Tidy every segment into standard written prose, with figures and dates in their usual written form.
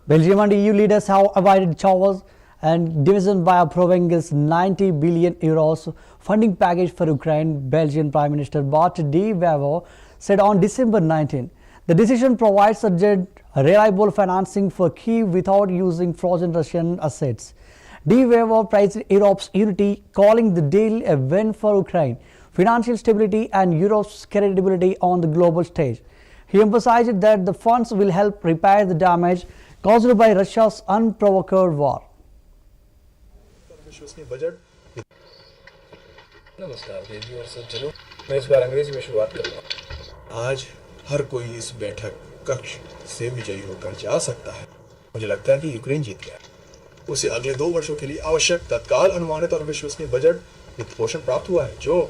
Belgium and EU leaders have avoided chaos and division by approving its 90 billion euros funding package for Ukraine. Belgian Prime Minister Bart De Wever said on December 19, the decision provides urgent, reliable financing for Kyiv without using frozen Russian assets. De Wever praised Europe's unity, calling the deal a win for Ukraine, financial stability and Europe's credibility on the global stage. He emphasized that the funds will help repair the damage caused by Russia's unprovoked war. नमस्कार देवी और सज्जनों, मैं इस बार अंग्रेजी में शुरुआत करूँगा। आज हर कोई इस बैठक कक्ष से विजयी होकर जा सकता है। मुझे लगता है कि यूक्रेन जीत गया। उसे अगले 2 वर्षों के लिए आवश्यक तत्काल अनुमानित और विश्वसनीय बजट वित्त पोषण प्राप्त हुआ है, जो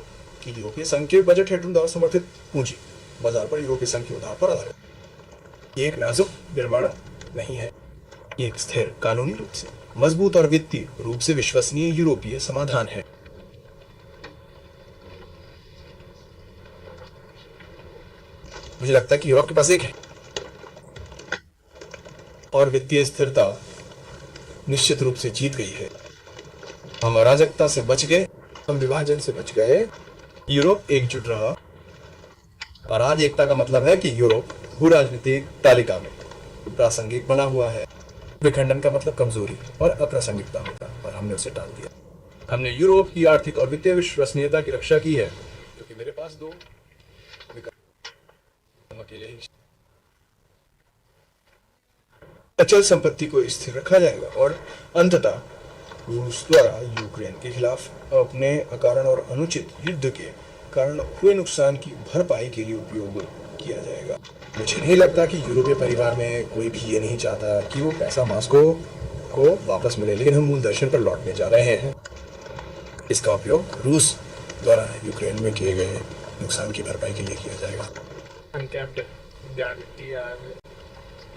कि यूरोपीय संघ के बजट हेडरों द्वारा समर्थित पूंजी बाजार पर यूरोपीय संघ के उधार पर आधारित। ये एक नाजुक निर्माण नहीं है, ये एक स्थिर, कानूनी रूप से मजबूत और वित्तीय रूप से विश्वसनीय यूरोपीय समाधान है। मुझे लगता है कि यूरोप के पास एक है और वित्तीय स्थिरता निश्चित रूप से जीत गई है। हम अराजकता से बच गए, हम विभाजन से बच गए। यूरोप एकजुट रहा और आज एकता का मतलब है कि यूरोप भू राजनीतिक तालिका में प्रासंगिक बना हुआ है। विखंडन का मतलब कमजोरी और अप्रासंगिकता होगा, और हमने उसे टाल दिया। हमने यूरोप की आर्थिक और वित्तीय विश्वसनीयता की रक्षा की है, क्योंकि मेरे पास 2 अकेले ही अचल संपत्ति को स्थिर रखा जाएगा और अंततः रूस द्वारा यूक्रेन के खिलाफ अपने अकारण और अनुचित युद्ध के कारण हुए नुकसान की भरपाई के लिए उपयोग किया जाएगा। मुझे नहीं लगता कि यूरोपीय परिवार में कोई भी ये नहीं चाहता कि वो पैसा मॉस्को को वापस मिले, लेकिन हम मूल दर्शन पर लौटने जा रहे हैं। इसका उपयोग रूस द्वारा यूक्रेन में किए गए नुकसान की भरपाई के लिए किया जाएगा। अनकैप्ड गारंटी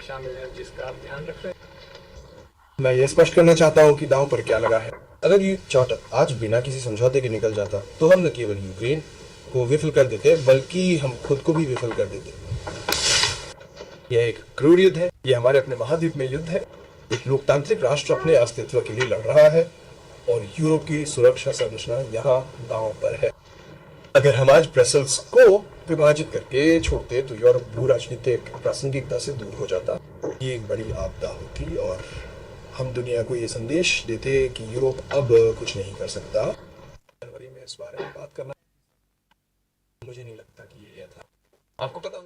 शामिल है, जिसका आप ध्यान रख रहे हैं। मैं ये स्पष्ट करना चाहता हूँ कि दांव पर क्या लगा है। अगर ये चार्टर आज बिना किसी समझौते के निकल जाता, तो हम न केवल यूक्रेन को विफल कर देते, बल्कि हम खुद को भी विफल कर देते। यह एक क्रूर युद्ध है, यह हमारे अपने महाद्वीप में युद्ध है। एक लोकतांत्रिक राष्ट्र अपने अस्तित्व के लिए लड़ रहा है और यूरोप की सुरक्षा संरचना यहाँ दांव पर है। अगर हम आज ब्रसेल्स को विभाजित करके छोड़ते, तो यूरोप भू राजनीतिक प्रासंगिकता से दूर हो जाता। ये एक बड़ी आपदा होती और हम दुनिया को ये संदेश देते कि यूरोप अब कुछ नहीं कर सकता। जनवरी में इस बारे में बात करना मुझे नहीं लगता कि ये था। आपको पता